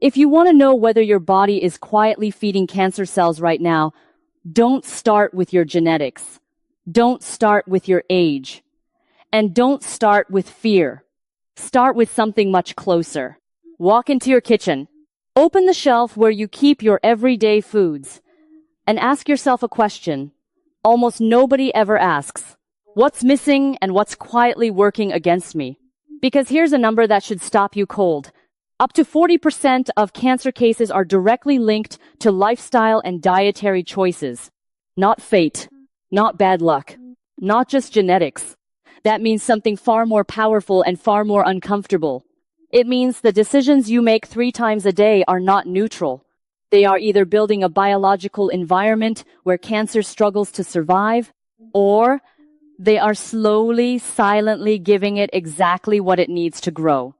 If you want to know whether your body is quietly feeding cancer cells right now, don't start with your genetics. Don't start with your age. And don't start with fear. Start with something much closer. Walk into your kitchen. Open the shelf where you keep your everyday foods. And ask yourself a question almost nobody ever asks. What's missing and what's quietly working against me? Because here's a number that should stop you cold. Up to 40% of cancer cases are directly linked to lifestyle and dietary choices. Not fate, not bad luck, not just genetics. That means something far more powerful and far more uncomfortable. It means the decisions you make 3 times a day are not neutral. They are either building a biological environment where cancer struggles to survive, or they are slowly, silently giving it exactly what it needs to grow.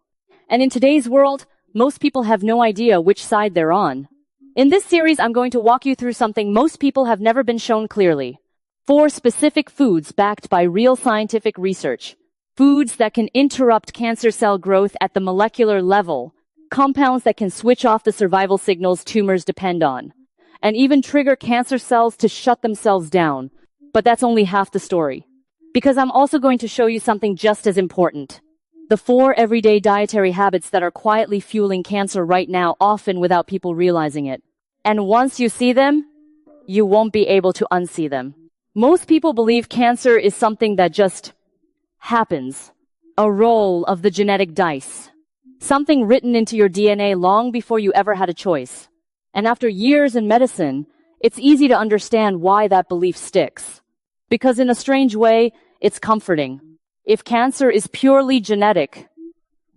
And in today's world, most people have no idea which side they're on. In this series, I'm going to walk you through something most people have never been shown clearly. 4 specific foods backed by real scientific research. Foods that can interrupt cancer cell growth at the molecular level. Compounds that can switch off the survival signals tumors depend on. And even trigger cancer cells to shut themselves down. But that's only half the story. Because I'm also going to show you something just as important. The 4 everyday dietary habits that are quietly fueling cancer right now, often without people realizing it. And once you see them, you won't be able to unsee them. Most people believe cancer is something that just happens. A roll of the genetic dice. Something written into your DNA long before you ever had a choice. And after years in medicine, it's easy to understand why that belief sticks. Because in a strange way, it's comforting. If cancer is purely genetic,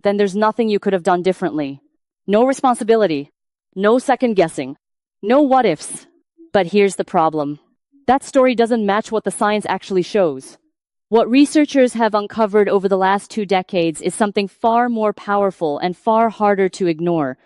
then there's nothing you could have done differently. No responsibility. No second guessing. No what ifs. But here's the problem. That story doesn't match what the science actually shows. What researchers have uncovered over the last 2 decades is something far more powerful and far harder to ignore.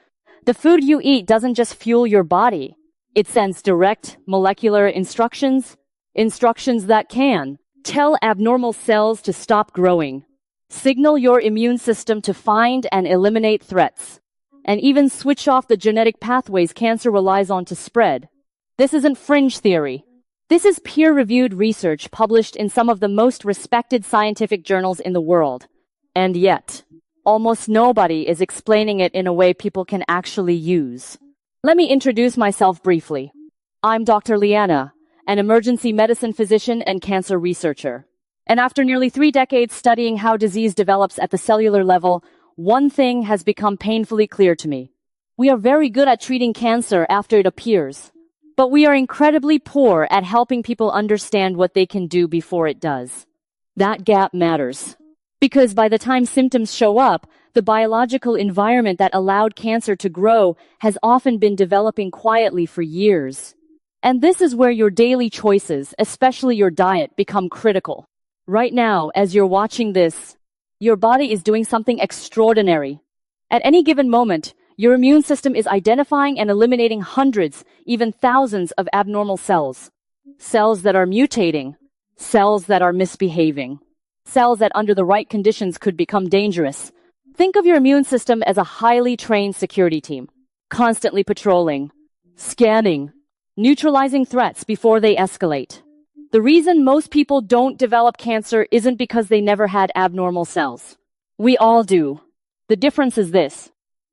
The food you eat doesn't just fuel your body. It sends direct molecular instructions that can tell abnormal cells to stop growing, signal your immune system to find and eliminate threats, and even switch off the genetic pathways cancer relies on to spread. This isn't fringe theory. This is peer-reviewed research published in some of the most respected scientific journals in the world. And yet, almost nobody is explaining it in a way people can actually use. Let me introduce myself briefly. I'm Dr. Leana, an emergency medicine physician and cancer researcher. And after nearly 3 decades studying how disease develops at the cellular level, one thing has become painfully clear to me. We are very good at treating cancer after it appears. But we are incredibly poor at helping people understand what they can do before it does. That gap matters. Because by the time symptoms show up, the biological environment that allowed cancer to grow has often been developing quietly for years. And this is where your daily choices, especially your diet, become critical. Right now, as you're watching this, your body is doing something extraordinary. At any given moment, your immune system is identifying and eliminating hundreds, even thousands of abnormal cells. Cells that are mutating. Cells that are misbehaving. Cells that under the right conditions could become dangerous. Think of your immune system as a highly trained security team, constantly patrolling, scanning, neutralizing threats before they escalate. The reason most people don't develop cancer isn't because they never had abnormal cells. We all do. The difference is this.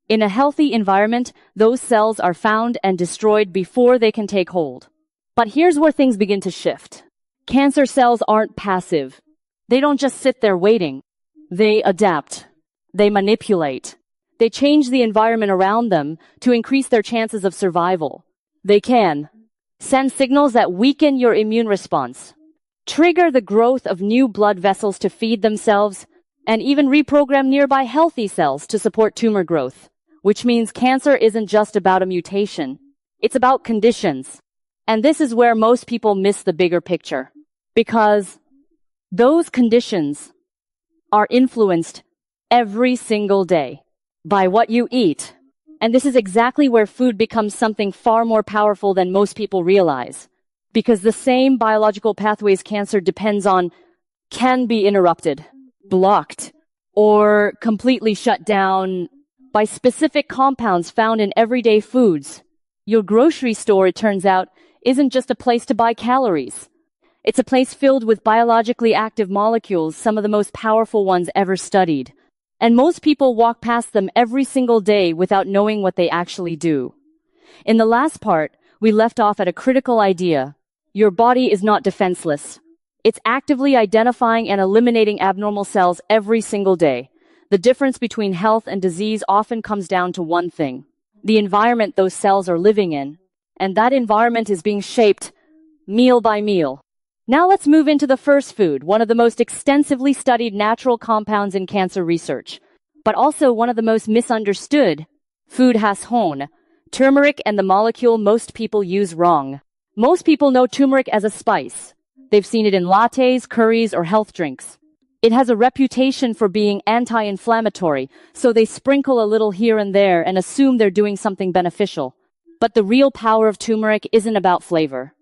In a healthy environment, those cells are found and destroyed before they can take hold. But here's where things begin to shift. Cancer cells aren't passive. They don't just sit there waiting. They adapt. They manipulate. They change the environment around them to increase their chances of survival. They can send signals that weaken your immune response, trigger the growth of new blood vessels to feed themselves, and even reprogram nearby healthy cells to support tumor growth. Which means cancer isn't just about a mutation. It's about conditions. And this is where most people miss the bigger picture. Because those conditions are influenced every single day by what you eat. And this is exactly where food becomes something far more powerful than most people realize. Because the same biological pathways cancer depends on can be interrupted, blocked, or completely shut down by specific compounds found in everyday foods. Your grocery store, it turns out, isn't just a place to buy calories. It's a place filled with biologically active molecules, some of the most powerful ones ever studied. And most people walk past them every single day without knowing what they actually do. In the last part, we left off at a critical idea. Your body is not defenseless. It's actively identifying and eliminating abnormal cells every single day. The difference between health and disease often comes down to one thing: the environment those cells are living in. And that environment is being shaped meal by meal. Now let's move into the first food, one of the most extensively studied natural compounds in cancer research, but also one of the most misunderstood. Food has horn, turmeric, and the molecule most people use wrong. Most people know turmeric as a spice. They've seen it in lattes, curries, or health drinks. It has a reputation for being anti-inflammatory, so they sprinkle a little here and there and assume they're doing something beneficial. But the real power of turmeric isn't about flavor.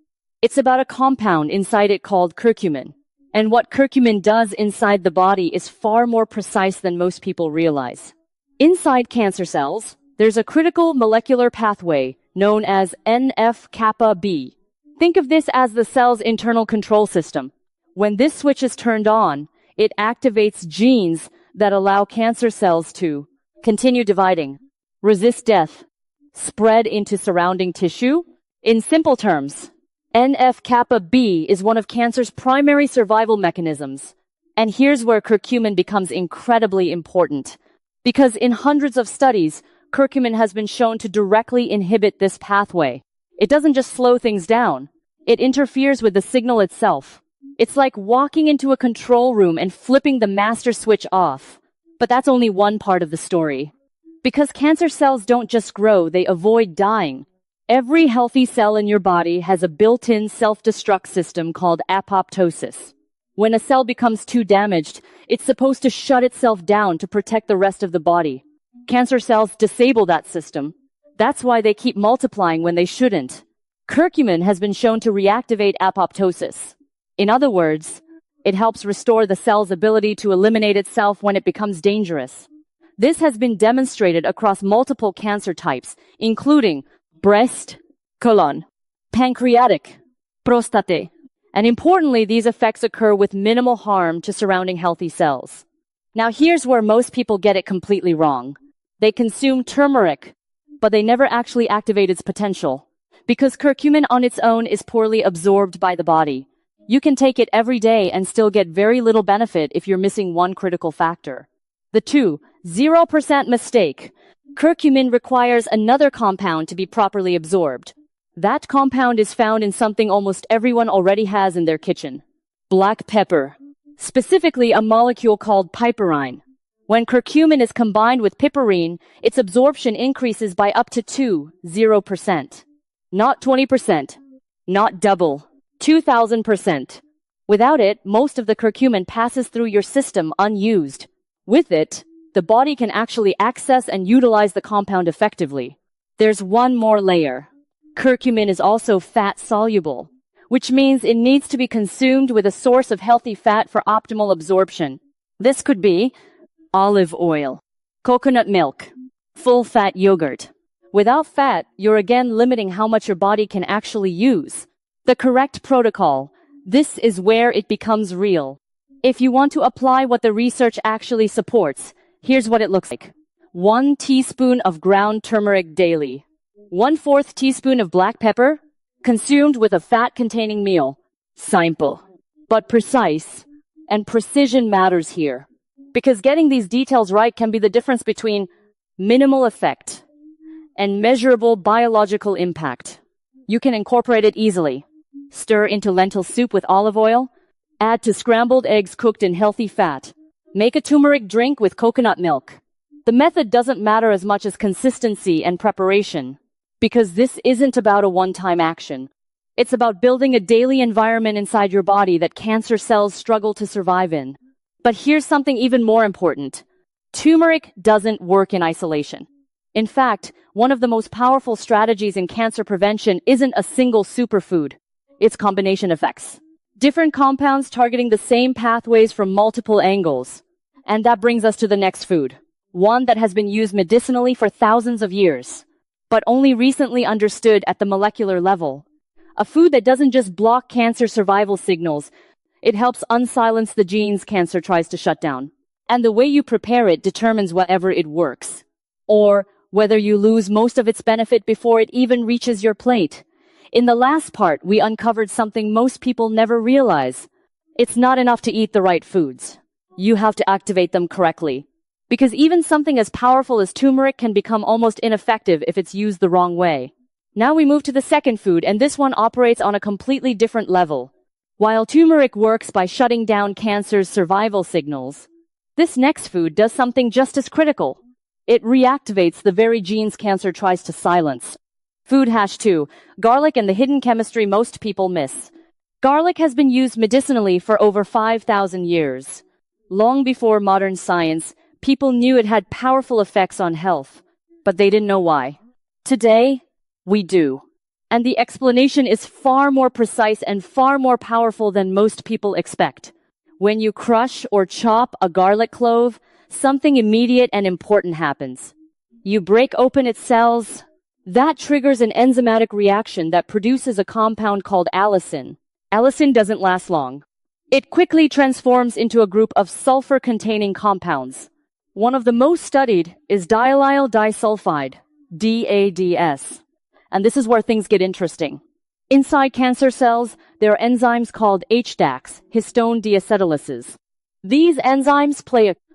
It's about a compound inside it called curcumin. And what curcumin does inside the body is far more precise than most people realize. Inside cancer cells, there's a critical molecular pathway known as NF-kappa B. Think of this as the cell's internal control system. When this switch is turned on, it activates genes that allow cancer cells to continue dividing, resist death, spread into surrounding tissue. In simple terms, NF-kappa B is one of cancer's primary survival mechanisms. And here's where curcumin becomes incredibly important. Because in hundreds of studies, curcumin has been shown to directly inhibit this pathway. It doesn't just slow things down. It interferes with the signal itself. It's like walking into a control room and flipping the master switch off. But that's only one part of the story. Because cancer cells don't just grow, they avoid dying. Every healthy cell in your body has a built-in self-destruct system called apoptosis. When a cell becomes too damaged, it's supposed to shut itself down to protect the rest of the body. Cancer cells disable that system. That's why they keep multiplying when they shouldn't. Curcumin has been shown to reactivate apoptosis. In other words, it helps restore the cell's ability to eliminate itself when it becomes dangerous. This has been demonstrated across multiple cancer types, including breast, colon, pancreatic, prostate. And importantly, these effects occur with minimal harm to surrounding healthy cells. Now here's where most people get it completely wrong. They consume turmeric, but they never actually activate its potential. Because curcumin on its own is poorly absorbed by the body. You can take it every day and still get very little benefit if you're missing one critical factor. The 0% mistake. Curcumin requires another compound to be properly absorbed. That compound is found in something almost everyone already has in their kitchen. Black pepper. Specifically a molecule called piperine. When curcumin is combined with piperine, its absorption increases by up to 0%. Not 20%. Not double. 2000%. Without it, most of the curcumin passes through your system unused. With it, the body can actually access and utilize the compound effectively. There's one more layer. Curcumin is also fat-soluble, which means it needs to be consumed with a source of healthy fat for optimal absorption. This could be olive oil, coconut milk, full-fat yogurt. Without fat, you're again limiting how much your body can actually use. The correct protocol. This is where it becomes real. If you want to apply what the research actually supports, here's what it looks like. 1 teaspoon of ground turmeric daily. 1/4 teaspoon of black pepper, consumed with a fat-containing meal. Simple, but precise. And precision matters here. Because getting these details right can be the difference between minimal effect and measurable biological impact. You can incorporate it easily. Stir into lentil soup with olive oil. Add to scrambled eggs cooked in healthy fat. Make a turmeric drink with coconut milk. The method doesn't matter as much as consistency and preparation. Because this isn't about a one-time action. It's about building a daily environment inside your body that cancer cells struggle to survive in. But here's something even more important. Turmeric doesn't work in isolation. In fact, one of the most powerful strategies in cancer prevention isn't a single superfood. It's combination effects. Different compounds targeting the same pathways from multiple angles. And that brings us to the next food. one that has been used medicinally for thousands of years, but only recently understood at the molecular level. A food that doesn't just block cancer survival signals, it helps unsilence the genes cancer tries to shut down. And the way you prepare it determines whether it works, or whether you lose most of its benefit before it even reaches your plate. In the last part, we uncovered something most people never realize. It's not enough to eat the right foods. You have to activate them correctly. Because even something as powerful as turmeric can become almost ineffective if it's used the wrong way. Now we move to the second food, and this one operates on a completely different level. While turmeric works by shutting down cancer's survival signals, this next food does something just as critical. It reactivates the very genes cancer tries to silence. Food #2, garlic and the hidden chemistry most people miss. Garlic has been used medicinally for over 5,000 years. Long before modern science, people knew it had powerful effects on health, but they didn't know why. Today, we do. And the explanation is far more precise and far more powerful than most people expect. When you crush or chop a garlic clove, something immediate and important happens. You break open its cells. That triggers an enzymatic reaction that produces a compound called allicin. Allicin doesn't last long. It quickly transforms into a group of sulfur-containing compounds. One of the most studied is diallyl disulfide, DADS. And this is where things get interesting. Inside cancer cells, there are enzymes called HDACs, histone deacetylases. These enzymes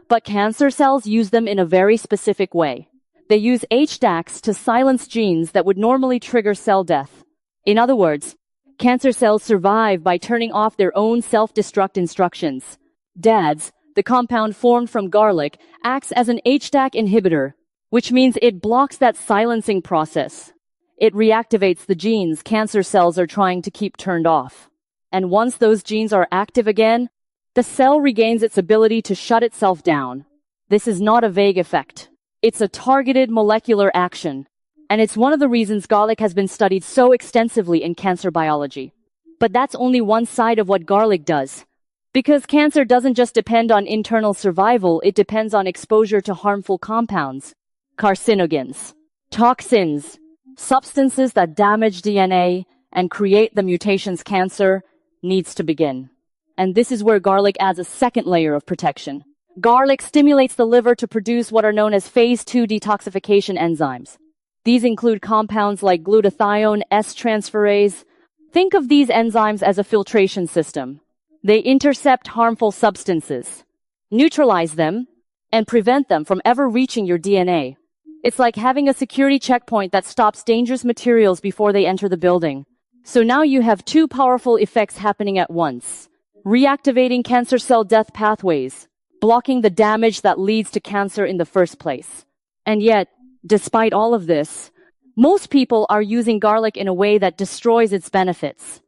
but cancer cells use them in a very specific way. They use HDACs to silence genes that would normally trigger cell death. In other words, cancer cells survive by turning off their own self-destruct instructions. DADS, the compound formed from garlic, acts as an HDAC inhibitor, which means it blocks that silencing process. It reactivates the genes cancer cells are trying to keep turned off. And once those genes are active again, the cell regains its ability to shut itself down. This is not a vague effect. It's a targeted molecular action. And it's one of the reasons garlic has been studied so extensively in cancer biology. But that's only one side of what garlic does. Because cancer doesn't just depend on internal survival, it depends on exposure to harmful compounds, carcinogens, toxins, substances that damage DNA and create the mutations cancer needs to begin. And this is where garlic adds a second layer of protection. Garlic stimulates the liver to produce what are known as phase 2 detoxification enzymes. These include compounds like glutathione S-transferase. Think of these enzymes as a filtration system. They intercept harmful substances, neutralize them, and prevent them from ever reaching your DNA. It's like having a security checkpoint that stops dangerous materials before they enter the building. So now you have two powerful effects happening at once. Reactivating cancer cell death pathways, blocking the damage that leads to cancer in the first place. And yet, despite all of this, most people are using garlic in a way that destroys its benefits.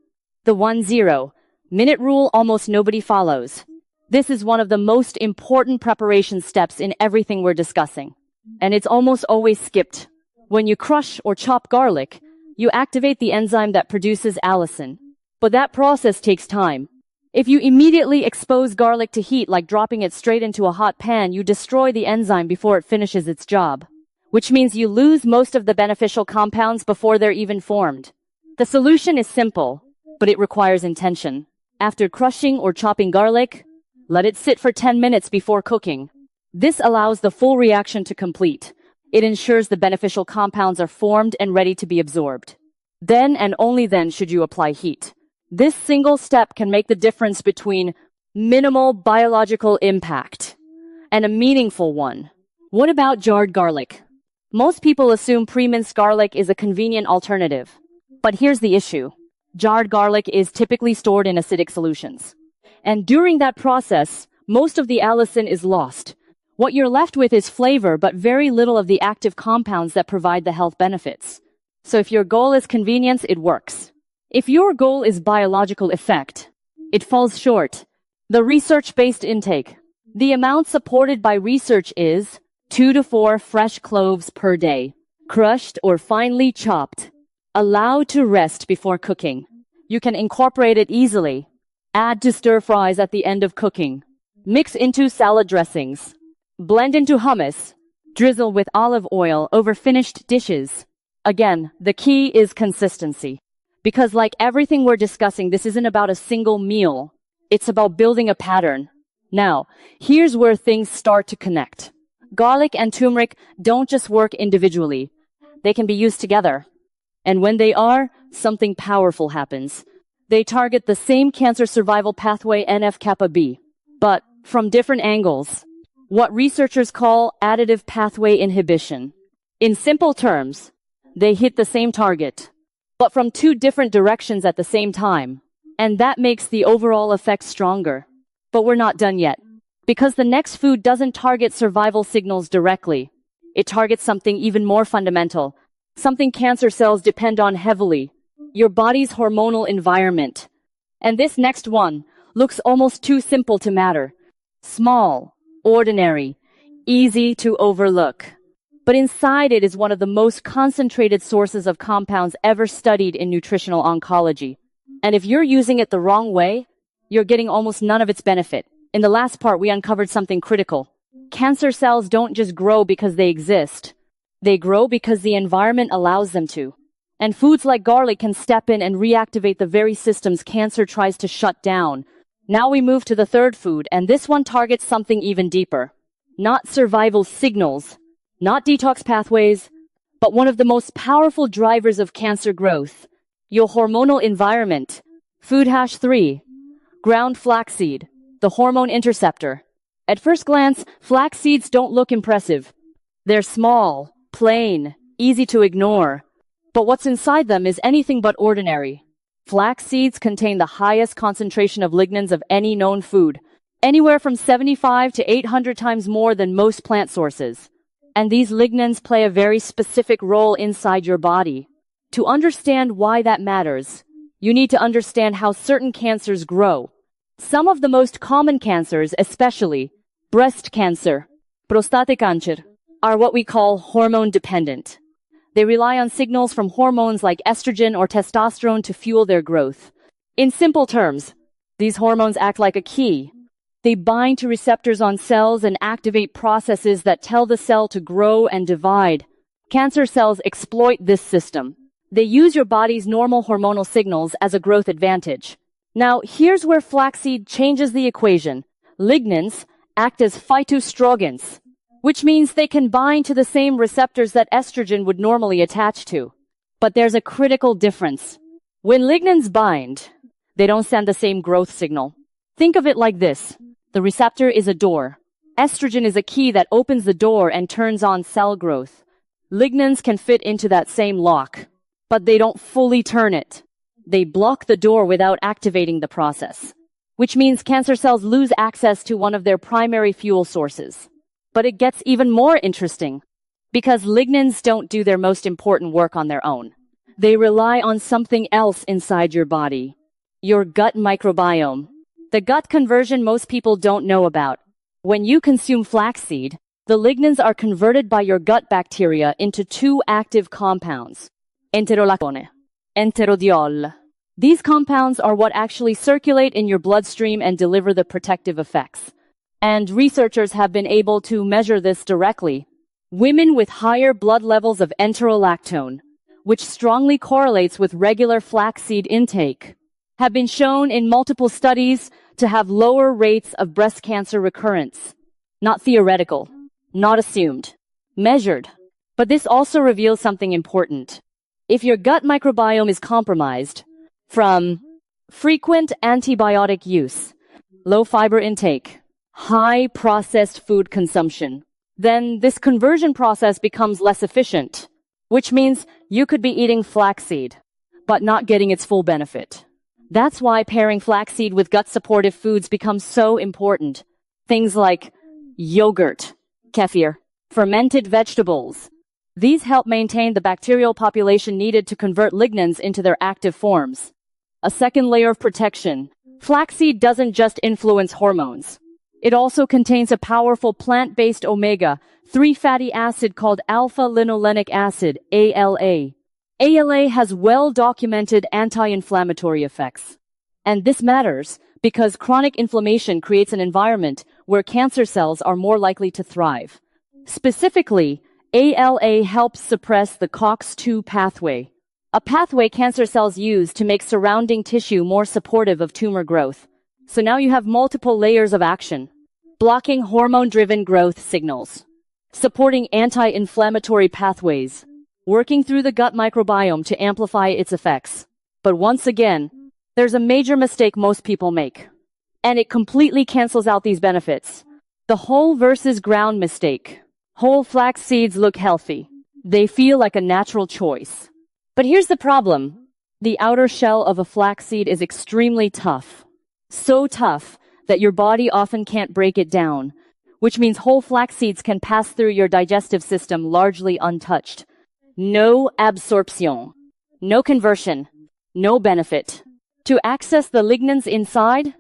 The 1-0-minute rule almost nobody follows. This is one of the most important preparation steps in everything we're discussing. And it's almost always skipped. When you crush or chop garlic, you activate the enzyme that produces allicin. But that process takes time. If you immediately expose garlic to heat like dropping it straight into a hot pan, you destroy the enzyme before it finishes its job. Which means you lose most of the beneficial compounds before they're even formed. The solution is simple, but it requires intention. After crushing or chopping garlic, let it sit for 10 minutes before cooking. This allows the full reaction to complete. It ensures the beneficial compounds are formed and ready to be absorbed. Then and only then should you apply heat. This single step can make the difference between minimal biological impact and a meaningful one. What about jarred garlic? Most people assume pre-minced garlic is a convenient alternative. But here's the issue. Jarred garlic is typically stored in acidic solutions. And during that process, most of the allicin is lost. What you're left with is flavor, but very little of the active compounds that provide the health benefits. So if your goal is convenience, it works. If your goal is biological effect, it falls short. The research-based intake. The amount supported by research is 2 to 4 fresh cloves per day, crushed or finely chopped. Allow to rest before cooking. You can incorporate it easily. Add to stir fries at the end of cooking. Mix into salad dressings. Blend into hummus, Drizzle with olive oil over finished dishes. Again, the key is consistency. Because like everything we're discussing, this isn't about a single meal. It's about building a pattern. Now, here's where things start to connect. Garlic and turmeric don't just work individually. They can be used together. And when they are, something powerful happens. They target the same cancer survival pathway NF-kappa B, but from different angles. What researchers call additive pathway inhibition. In simple terms, they hit the same target, but from two different directions at the same time. And that makes the overall effect stronger. But we're not done yet. Because the next food doesn't target survival signals directly. It targets something even more fundamental. Something cancer cells depend on heavily. Your body's hormonal environment. And this next one looks almost too simple to matter. Small, ordinary, easy to overlook. But inside it is one of the most concentrated sources of compounds ever studied in nutritional oncology. And if you're using it the wrong way, you're getting almost none of its benefit. In the last part, we uncovered something critical. Cancer cells don't just grow because they exist. They grow because the environment allows them to. And foods like garlic can step in and reactivate the very systems cancer tries to shut down. Now we move to the third food, and this one targets something even deeper. Not survival signals, not detox pathways, but one of the most powerful drivers of cancer growth. Your hormonal environment. Food #3. Ground flaxseed, the hormone interceptor. At first glance, flax seeds don't look impressive. They're small, plain, easy to ignore. But what's inside them is anything but ordinary. Flax seeds contain the highest concentration of lignans of any known food, anywhere from 75 to 800 times more than most plant sources. And these lignans play a very specific role inside your body. To understand why that matters, you need to understand how certain cancers grow. Some of the most common cancers, especially breast cancer, prostate cancer, are what we call hormone dependent. They rely on signals from hormones like estrogen or testosterone to fuel their growth. In simple terms, these hormones act like a key. They bind to receptors on cells and activate processes that tell the cell to grow and divide. Cancer cells exploit this system. They use your body's normal hormonal signals as a growth advantage. Now, here's where flaxseed changes the equation. Lignans act as phytoestrogens, which means they can bind to the same receptors that estrogen would normally attach to. But there's a critical difference. When lignans bind, they don't send the same growth signal. Think of it like this. The receptor is a door. Estrogen is a key that opens the door and turns on cell growth. Lignans can fit into that same lock, but they don't fully turn it. They block the door without activating the process, which means cancer cells lose access to one of their primary fuel sources. But it gets even more interesting, because lignans don't do their most important work on their own. They rely on something else inside your body, your gut microbiome. The gut conversion most people don't know about. When you consume flaxseed, the lignans are converted by your gut bacteria into two active compounds, enterolactone, enterodiol. These compounds are what actually circulate in your bloodstream and deliver the protective effects. And researchers have been able to measure this directly. Women with higher blood levels of enterolactone, which strongly correlates with regular flaxseed intake, have been shown in multiple studies to have lower rates of breast cancer recurrence. Not theoretical, not assumed, measured. But this also reveals something important. If your gut microbiome is compromised from frequent antibiotic use, low fiber intake, high processed food consumption, then this conversion process becomes less efficient, which means you could be eating flaxseed, but not getting its full benefit. That's why pairing flaxseed with gut-supportive foods becomes so important. Things like yogurt, kefir, fermented vegetables. These help maintain the bacterial population needed to convert lignans into their active forms. A second layer of protection. Flaxseed doesn't just influence hormones. It also contains a powerful plant-based omega-3 fatty acid called alpha-linolenic acid, ALA. ALA has well-documented anti-inflammatory effects. And this matters because chronic inflammation creates an environment where cancer cells are more likely to thrive. Specifically, ALA helps suppress the COX-2 pathway, a pathway cancer cells use to make surrounding tissue more supportive of tumor growth. So now you have multiple layers of action. Blocking hormone-driven growth signals, supporting anti-inflammatory pathways, working through the gut microbiome to amplify its effects. But once again, there's a major mistake most people make, and it completely cancels out these benefits. The whole versus ground mistake. Whole flax seeds look healthy. They feel like a natural choice. But here's the problem. The outer shell of a flaxseed is extremely tough. So tough that your body often can't break it down, which means whole flax seeds can pass through your digestive system largely untouched. No absorption, no conversion, no benefit. To access the lignans inside,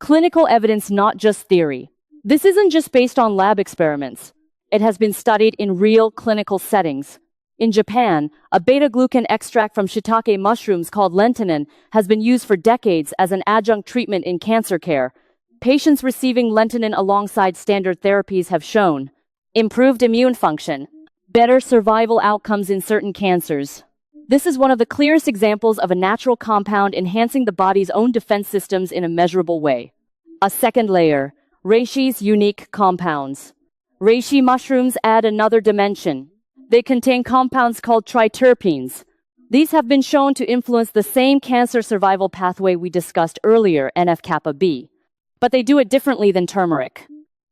Clinical evidence, not just theory. This isn't just based on lab experiments. It has been studied in real clinical settings. In Japan, a beta-glucan extract from shiitake mushrooms called lentinan has been used for decades as an adjunct treatment in cancer care. Patients receiving lentinan alongside standard therapies have shown improved immune function, better survival outcomes in certain cancers. This is one of the clearest examples of a natural compound enhancing the body's own defense systems in a measurable way. A second layer, reishi's unique compounds. Reishi mushrooms add another dimension. They contain compounds called triterpenes. These have been shown to influence the same cancer survival pathway we discussed earlier, NF-kappa B. But they do it differently than turmeric,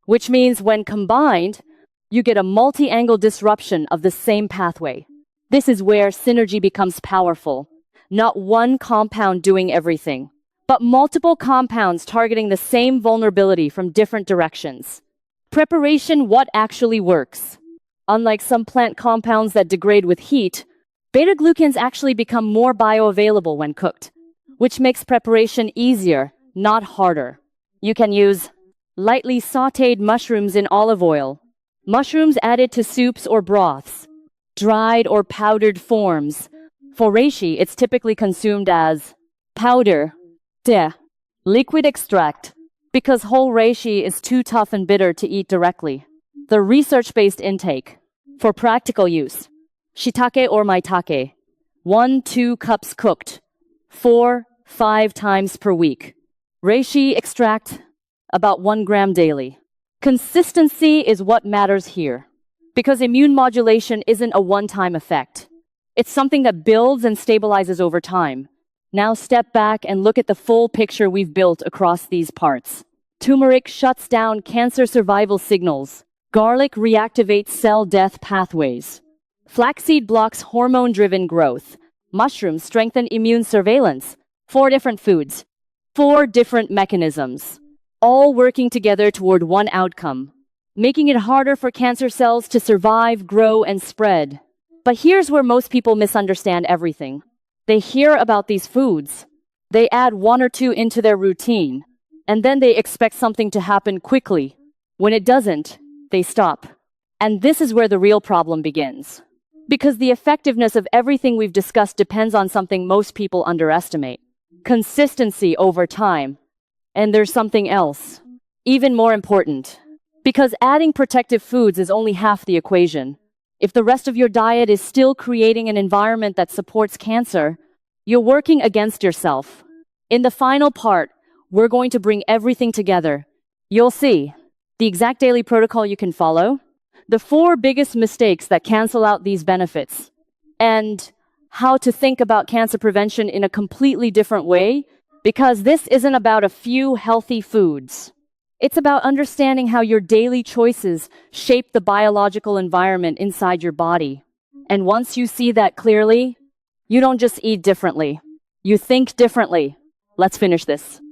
which means when combined, you get a multi-angle disruption of the same pathway. This is where synergy becomes powerful. Not one compound doing everything, but multiple compounds targeting the same vulnerability from different directions. Preparation, what actually works? Unlike some plant compounds that degrade with heat, beta-glucans actually become more bioavailable when cooked, which makes preparation easier, not harder. You can use lightly sautéed mushrooms in olive oil, mushrooms added to soups or broths, dried or powdered forms. For reishi, it's typically consumed as powder, liquid extract, because whole reishi is too tough and bitter to eat directly. The research-based intake. For practical use, shiitake or maitake, 1-2 cups cooked, 4-5 times per week. Reishi extract, about 1 gram daily. Consistency is what matters here, because immune modulation isn't a one-time effect. It's something that builds and stabilizes over time. Now step back and look at the full picture we've built across these parts. Turmeric shuts down cancer survival signals. Garlic reactivates cell death pathways. Flaxseed blocks hormone-driven growth. Mushrooms strengthen immune surveillance. 4 different foods, 4 different mechanisms, all working together toward one outcome, making it harder for cancer cells to survive, grow, and spread. But here's where most people misunderstand everything. They hear about these foods. They add 1 or 2 into their routine, and then they expect something to happen quickly. When it doesn't, they stop. And this is where the real problem begins. Because the effectiveness of everything we've discussed depends on something most people underestimate. Consistency over time. And there's something else, even more important. Because adding protective foods is only half the equation. If the rest of your diet is still creating an environment that supports cancer, you're working against yourself. In the final part, we're going to bring everything together. You'll see the exact daily protocol you can follow, the 4 biggest mistakes that cancel out these benefits, and how to think about cancer prevention in a completely different way, because this isn't about a few healthy foods. It's about understanding how your daily choices shape the biological environment inside your body. And once you see that clearly, you don't just eat differently. You think differently. Let's finish this.